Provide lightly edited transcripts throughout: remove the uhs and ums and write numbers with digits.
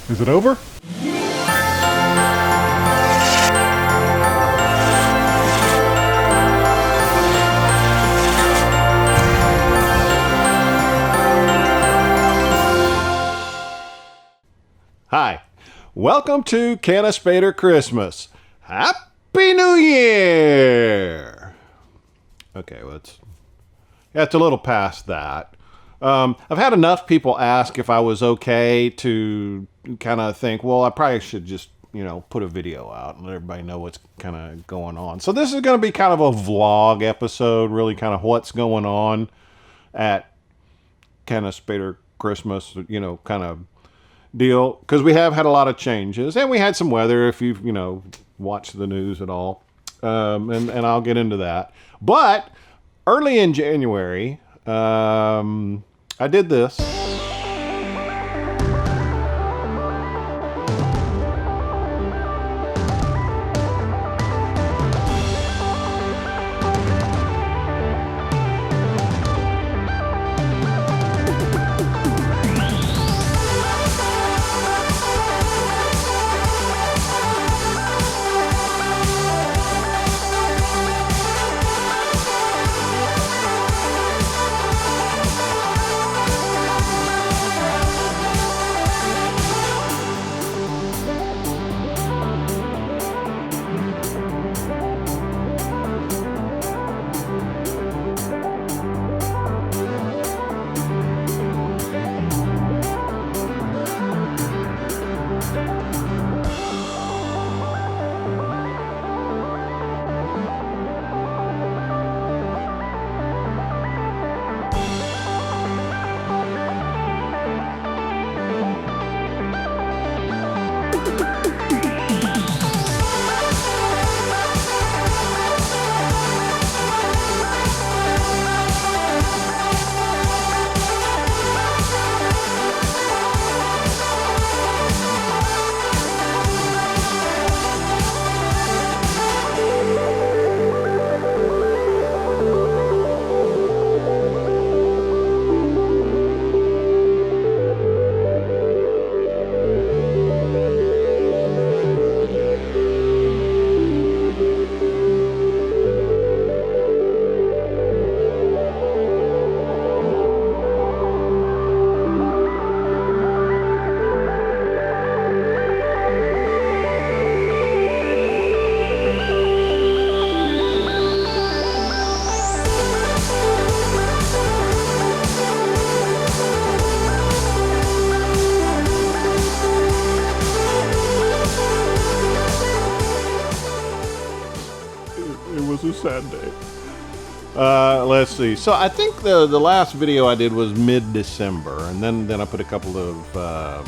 Is it over? Hi, welcome to Canispater Christmas. Happy New Year! Okay, well, it's a little past that. I've had enough people ask if I was okay to kind of think, well, I probably should just, put a video out and let everybody know what's kind of going on. So this is going to be kind of a vlog episode, really kind of what's going on at Canispater Christmas, kind of deal. Because we have had a lot of changes, and we had some weather, if you've, watched the news at all. And I'll get into that. But early in January, I did this. A sad day. Let's see. So I think the last video I did was mid-December, and then I put a couple of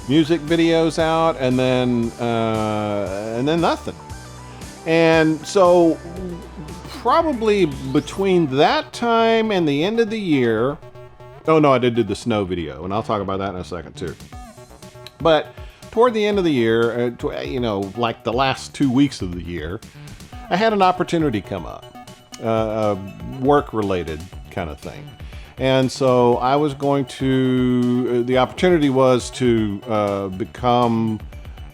music videos out, and then nothing. And so probably between that time and the end of the year. Oh no, I did do the snow video, and I'll talk about that in a second too. But toward the end of the year, like the last 2 weeks of the year, I had an opportunity come up, work-related kind of thing. And so I was going to, the opportunity was to become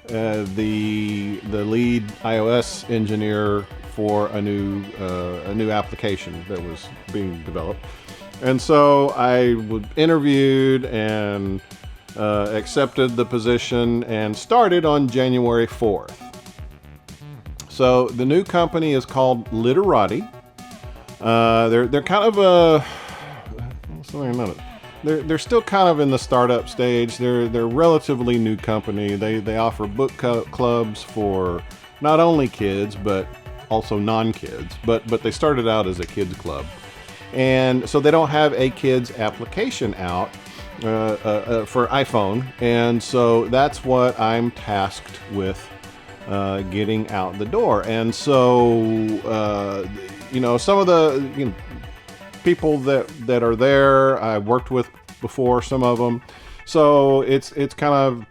the lead iOS engineer for a new application that was being developed. And so I interviewed and accepted the position and started on January 4th. So the new company is called Literati. They're kind of they're still kind of in the startup stage. They're a relatively new company. They offer book clubs for not only kids but also non-kids. But they started out as a kids club, and so they don't have a kids application out for iPhone, and so that's what I'm tasked with getting out the door. And so some of the people that are there I've worked with before, some of them, so it's kind of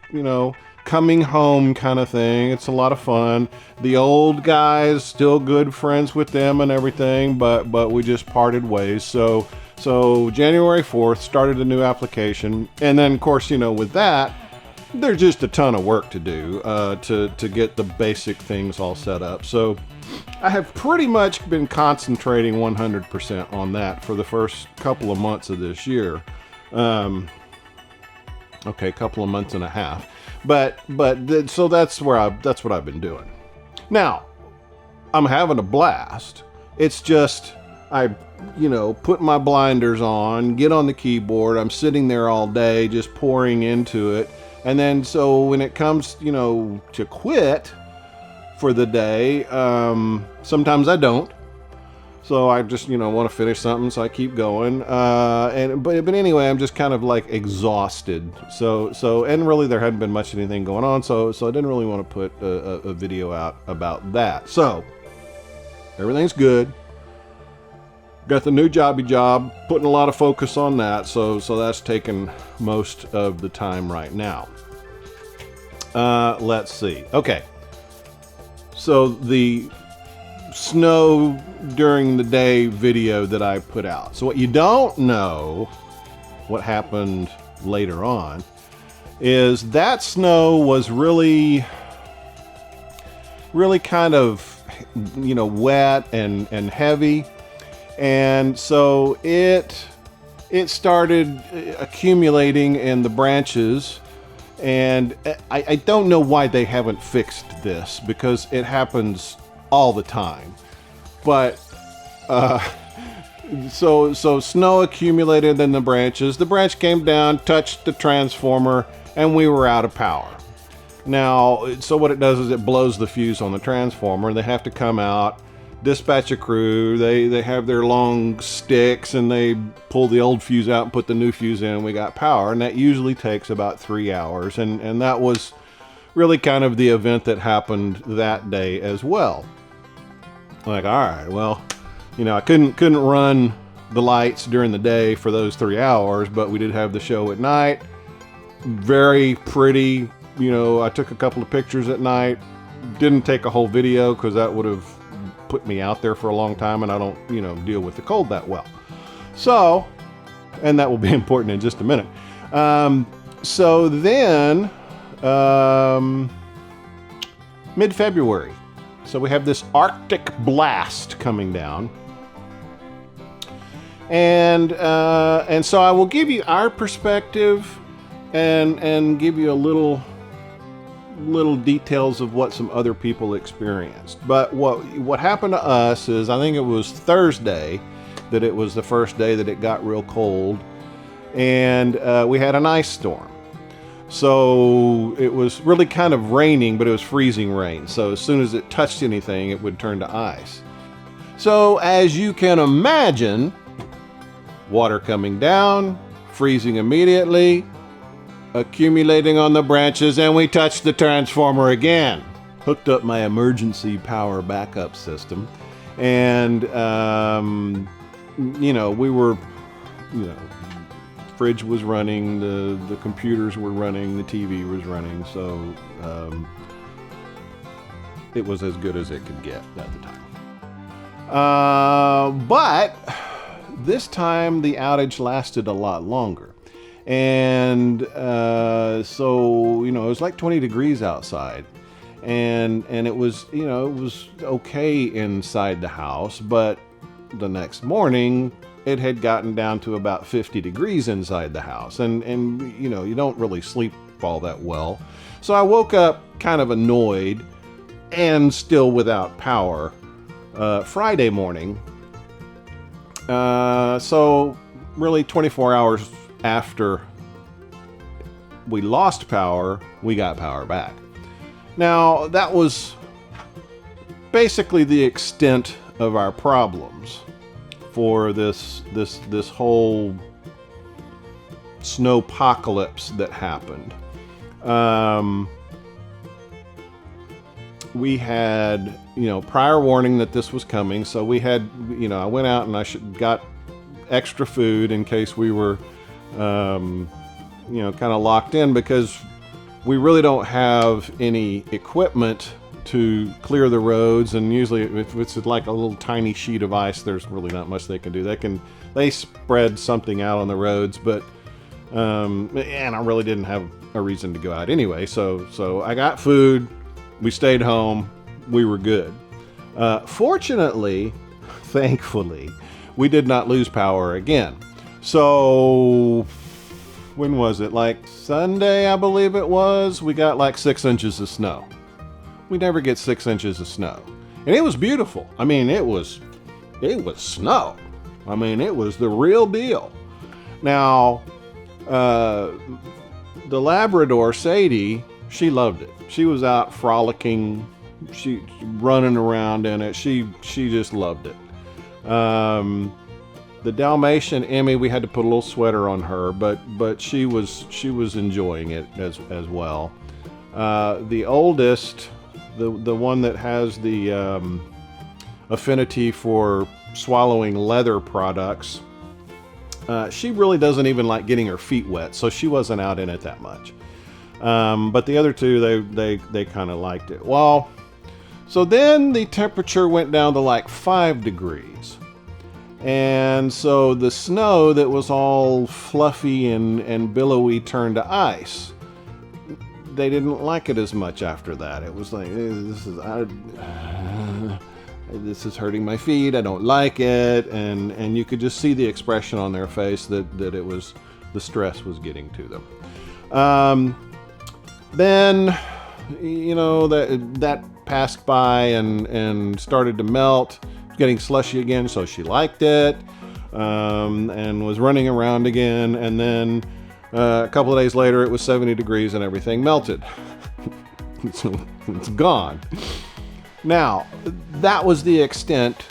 coming home kind of thing. It's a lot of fun. The old guys, still good friends with them and everything, but we just parted ways. So January 4th started a new application, and then of course, you know, with that, there's just a ton of work to do to get the basic things all set up. So I have pretty much been concentrating 100% on that for the first couple of months of this year. Okay, couple of months and a half, so that's what I've been doing. Now, I'm having a blast. It's just you know, put my blinders on, get on the keyboard. I'm sitting there all day just pouring into it. And then so when it comes, you know, to quit for the day, sometimes I don't. So I just, you know, want to finish something, so I keep going. But anyway, I'm just kind of like exhausted. And really there hadn't been much anything going on, so I didn't really want to put a video out about that. So everything's good. Got the new job, putting a lot of focus on that, so that's taken most of the time right now. Let's see. Okay. So the snow during the day video that I put out. So what you don't know, what happened later on, is that snow was really kind of, you know, wet and heavy. And so it started accumulating in the branches, and I don't know why they haven't fixed this, because it happens all the time. But so snow accumulated in the branches. The branch came down, touched the transformer, and we were out of power. Now, so what it does is it blows the fuse on the transformer. They have to come out, dispatch a crew. They have their long sticks, and they pull the old fuse out and put the new fuse in, and we got power. And that usually takes about 3 hours. And that was really kind of the event that happened that day as well. Like, all right, well, you know, I couldn't run the lights during the day for those 3 hours, but we did have the show at night. Very pretty. You know, I took a couple of pictures at night. Didn't take a whole video because that would have put me out there for a long time, and I don't, you know, deal with the cold that well. So, and that will be important in just a minute. So then, mid-February, so we have this Arctic blast coming down, and so I will give you our perspective and give you a little details of what some other people experienced. But what happened to us is, I think it was Thursday that it was the first day that it got real cold, and we had an ice storm. So it was really kind of raining, but it was freezing rain. So as soon as it touched anything, it would turn to ice. So as you can imagine, water coming down, freezing immediately, accumulating on the branches, and we touched the transformer again. Hooked up my emergency power backup system, and you know, we were, you know, fridge was running, the computers were running, the TV was running, so it was as good as it could get at the time. But this time the outage lasted a lot longer. And so, you know, it was like 20 degrees outside, and it was, you know, it was okay inside the house, but the next morning it had gotten down to about 50 degrees inside the house, and you know, you don't really sleep all that well. So I woke up kind of annoyed and still without power Friday morning. So really 24 hours after we lost power, we got power back. Now, that was basically the extent of our problems for this whole snowpocalypse that happened. We had, you know, prior warning that this was coming, so we had, you know, I went out and got extra food in case we were, you know, kind of locked in, because we really don't have any equipment to clear the roads, and usually if it's like a little tiny sheet of ice, there's really not much they can do. They spread something out on the roads, but and I really didn't have a reason to go out anyway. So I got food, we stayed home, we were good. Fortunately, thankfully, we did not lose power again. So when was it? Like Sunday, I believe it was. We got like 6 inches of snow. We never get 6 inches of snow. And it was beautiful. I mean, it was snow. I mean, it was the real deal. Now, the Labrador, Sadie, she loved it. She was out frolicking, she running around in it. She just loved it. The Dalmatian, Emmy, we had to put a little sweater on her, but she was enjoying it as well. The oldest, the one that has the affinity for swallowing leather products, she really doesn't even like getting her feet wet, so she wasn't out in it that much. But the other two, they kind of liked it. Well, so then the temperature went down to like 5 degrees. And so the snow that was all fluffy and billowy turned to ice. They didn't like it as much after that. It was like, this is hurting my feet. I don't like it. And you could just see the expression on their face that it was, the stress was getting to them. Then, that passed by and started to melt, getting slushy again. So she liked it, and was running around again. And then a couple of days later, it was 70 degrees and everything melted. So it's gone. Now, that was the extent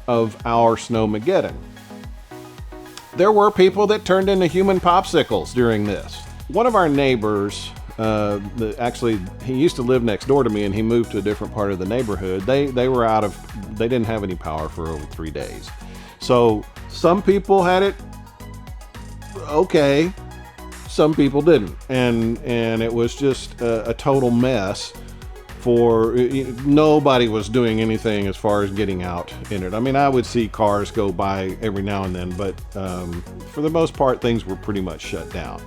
of our Snowmageddon. There were people that turned into human popsicles during this. One of our neighbors, actually, he used to live next door to me, and he moved to a different part of the neighborhood. They didn't have any power for over 3 days. So some people had it okay, some people didn't, and it was just a total mess. Nobody was doing anything as far as getting out in it. I mean, I would see cars go by every now and then, but for the most part, things were pretty much shut down.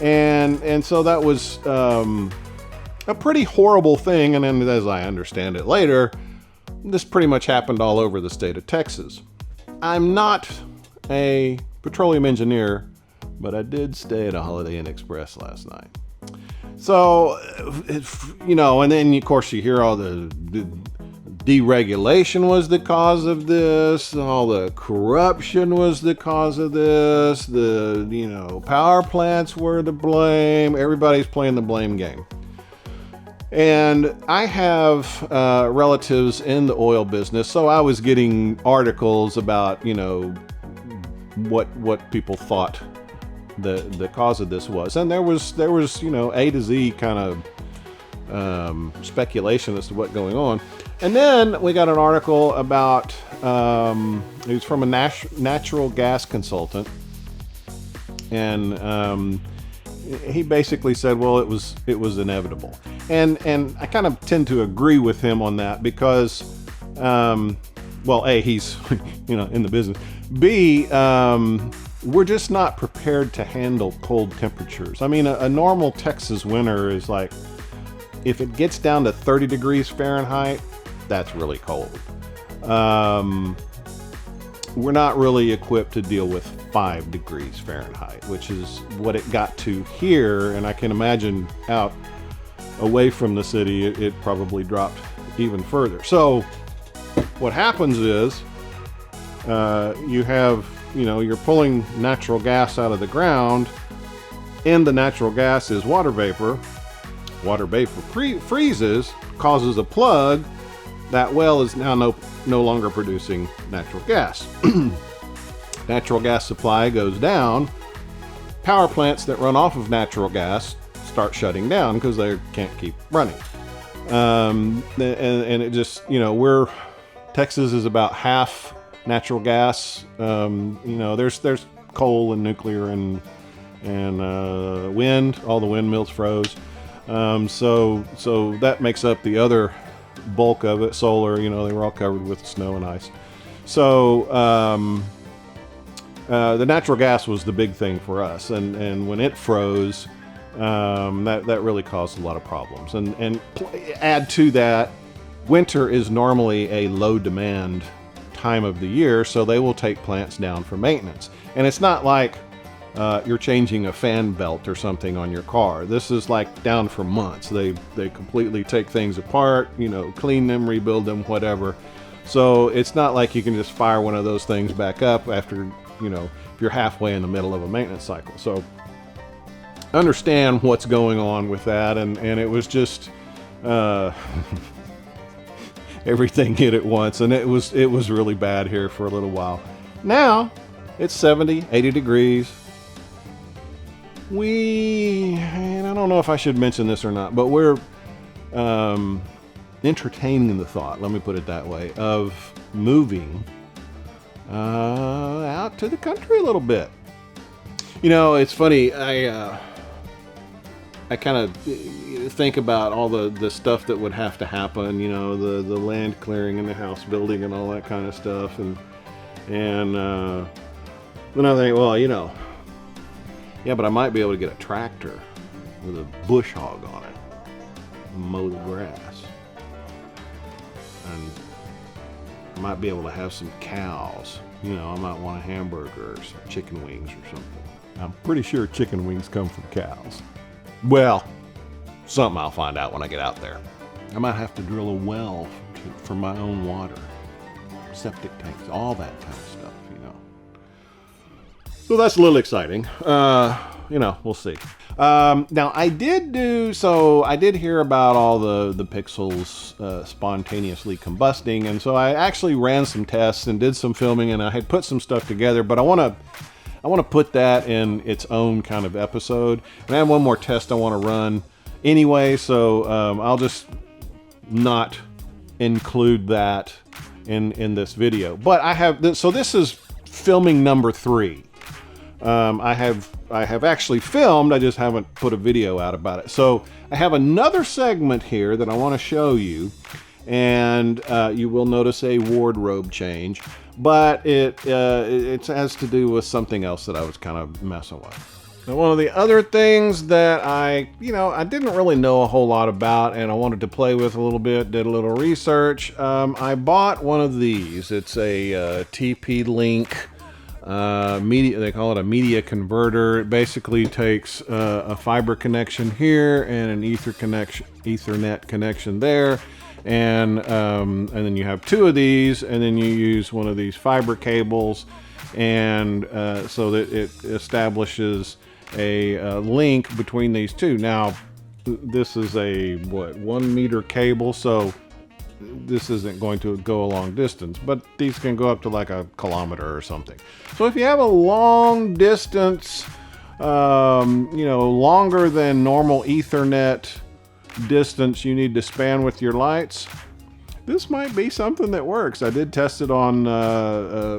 And so that was a pretty horrible thing. And then, as I understand it later, this pretty much happened all over the state of Texas. I'm not a petroleum engineer, but I did stay at a Holiday Inn Express last night. So, and then of course you hear all the deregulation was the cause of this, all the corruption was the cause of this, the power plants were to blame, everybody's playing the blame game. And I have relatives in the oil business, so I was getting articles about, what people thought the cause of this was. And there was A to Z kind of speculation as to what's going on. And then we got an article about, it was from a natural gas consultant. And he basically said, well, it was inevitable. And I kind of tend to agree with him on that because, A, he's, in the business. B, we're just not prepared to handle cold temperatures. I mean, a normal Texas winter is like, if it gets down to 30 degrees Fahrenheit, that's really cold. We're not really equipped to deal with 5 degrees Fahrenheit, which is what it got to here. And I can imagine out away from the city, it probably dropped even further. So what happens is, you have, you're pulling natural gas out of the ground. In the natural gas is water vapor. Water vapor freezes, causes a plug. That well is now no longer producing natural gas. Natural gas supply goes down. Power plants that run off of natural gas start shutting down because they can't keep running. And it just, Texas is about half natural gas. There's coal and nuclear and wind. All the windmills froze. So that makes up the other bulk of it. Solar, you know, they were all covered with snow and ice. So the natural gas was the big thing for us, and when it froze, that really caused a lot of problems. And add to that, winter is normally a low demand time of the year, so they will take plants down for maintenance. And it's not like you're changing a fan belt or something on your car. This is like down for months. They completely take things apart, you know, clean them, rebuild them, whatever. So it's not like you can just fire one of those things back up after, you know, if you're halfway in the middle of a maintenance cycle. So understand what's going on with that, and it was just everything hit at once, and it was really bad here for a little while. Now it's 70, 80 degrees. And I don't know if I should mention this or not, but we're entertaining the thought, let me put it that way, of moving out to the country a little bit. You know, it's funny, I kind of think about all the stuff that would have to happen, you know, the land clearing and the house building and all that kind of stuff, and then I think, well, you know, yeah, but I might be able to get a tractor with a bush hog on it, mow the grass. And I might be able to have some cows. You know, I might want a hamburger or some chicken wings or something. I'm pretty sure chicken wings come from cows. Well, something I'll find out when I get out there. I might have to drill a well for my own water, septic tanks, all that kind of stuff, you know. So that's a little exciting. You know, we'll see. Now I did hear about all the pixels spontaneously combusting, and so I actually ran some tests and did some filming, and I had put some stuff together, but I want to put that in its own kind of episode. And I have one more test I want to run anyway, so I'll just not include that in this video. But I have, so this is filming number 3. I have actually filmed, I just haven't put a video out about it. So I have another segment here that I want to show you, and you will notice a wardrobe change, but it has to do with something else that I was kind of messing with. Now, one of the other things that I didn't really know a whole lot about, and I wanted to play with a little bit, did a little research. I bought one of these. It's a TP-Link media, they call it a media converter. It basically takes a fiber connection here and an Ethernet connection there, and then you have 2 of these, and then you use one of these fiber cables, and so that it establishes a link between these 2. Now, this is a 1 meter cable, so this isn't going to go a long distance, but these can go up to like a kilometer or something. So if you have a long distance, longer than normal Ethernet distance you need to span with your lights, this might be something that works. I did test it on,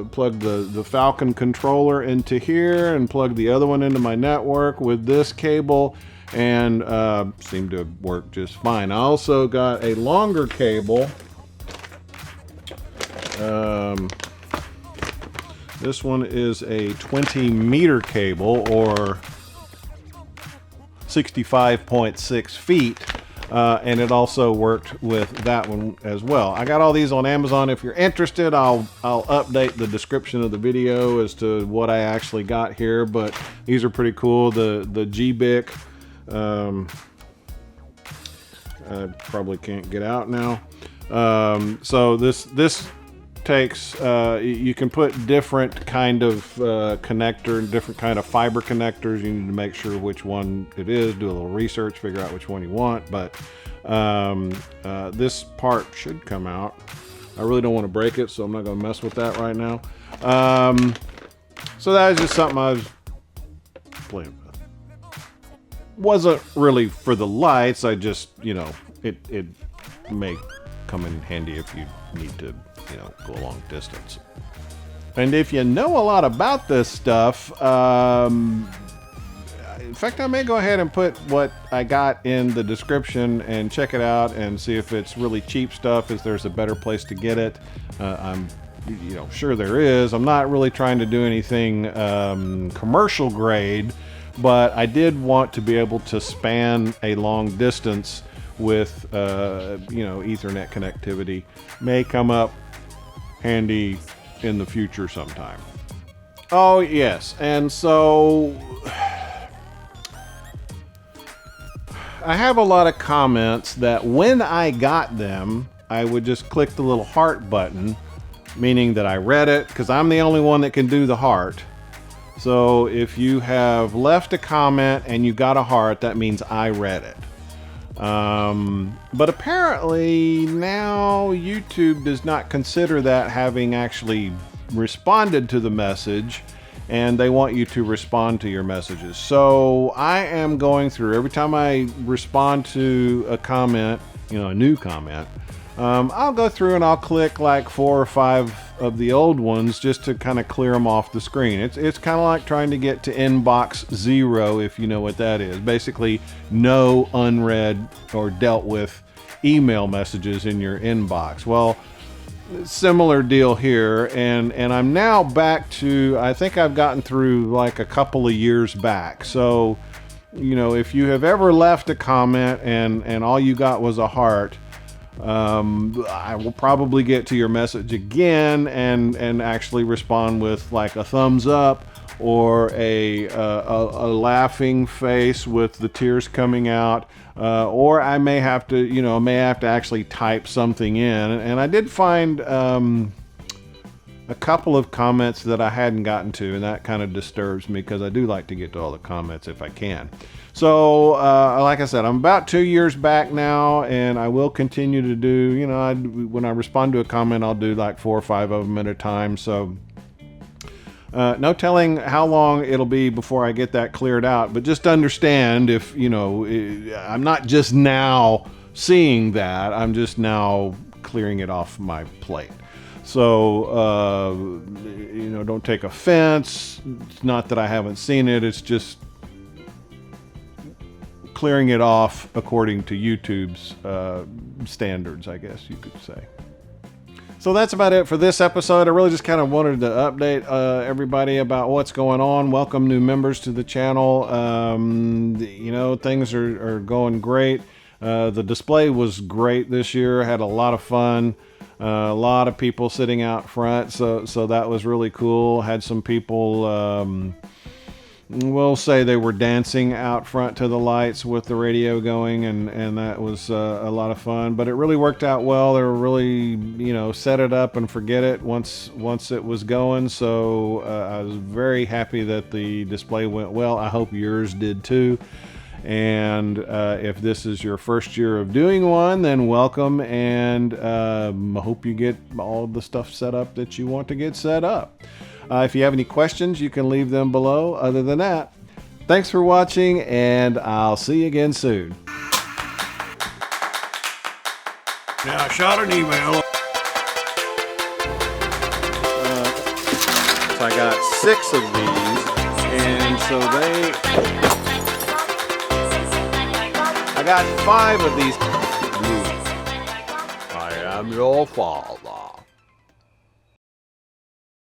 plug the Falcon controller into here and plug the other one into my network with this cable, and seemed to work just fine. I also got a longer cable. This one is a 20 meter cable, or 65.6 feet, and it also worked with that one as well. I got all these on Amazon. If you're interested, I'll update the description of the video as to what I actually got here, but these are pretty cool. The GBIC, I probably can't get out now. So this takes, you can put different kind of connector, different kind of fiber connectors. You need to make sure which one it is, do a little research, figure out which one you want, but this part should come out. I really don't want to break it, so I'm not going to mess with that right now. So that is just something I was playing with. Wasn't really for the lights. I just, it may come in handy if you need to, go a long distance. And if you know a lot about this stuff, in fact, I may go ahead and put what I got in the description and check it out and see if it's really cheap stuff, if there's a better place to get it. I'm sure there is. I'm not really trying to do anything commercial grade, but I did want to be able to span a long distance with Ethernet connectivity. May come up handy in the future sometime. Oh yes, and so I have a lot of comments that when I got them, I would just click the little heart button, meaning that I read it, because I'm the only one that can do the heart. So if you have left a comment and you got a heart, that means I read it. But apparently now YouTube does not consider that having actually responded to the message, and they want you to respond to your messages. So I am going through, every time I respond to a comment, a new comment, I'll go through and I'll click like 4 or 5 of the old ones just to kind of clear them off the screen. It's kind of like trying to get to inbox 0, if you know what that is. Basically, no unread or dealt with email messages in your inbox. Well, similar deal here, and I'm now back to, I think I've gotten through like a couple of years back. So, if you have ever left a comment and all you got was a heart, I will probably get to your message again and actually respond with like a thumbs up or a laughing face with the tears coming out, or I may have to actually type something in. And I did find a couple of comments that I hadn't gotten to, and that kind of disturbs me because I do like to get to all the comments if I can. So, like I said, I'm about 2 years back now, and I will continue to do, when I respond to a comment, I'll do like 4 or 5 of them at a time. So, no telling how long it'll be before I get that cleared out, but just understand if, I'm not just now seeing that, I'm just now clearing it off my plate. So, don't take offense. It's not that I haven't seen it, it's just clearing it off according to YouTube's standards, I guess you could say. So that's about it for this episode. I really just kind of wanted to update everybody about what's going on. Welcome new members to the channel. Things are going great. The display was great this year. Had a lot of fun. A lot of people sitting out front, so that was really cool. Had some people, we'll say they were dancing out front to the lights with the radio going, and that was a lot of fun. But it really worked out well. They were really, set it up and forget it once it was going. So I was very happy that the display went well. I hope yours did too. And if this is your first year of doing one, then welcome, and I hope you get all the stuff set up that you want to get set up. If you have any questions, you can leave them below. Other than that, thanks for watching, and I'll see you again soon. Now, I shot an email. So I got 6 of these, and so I got 5 of these. I am your father.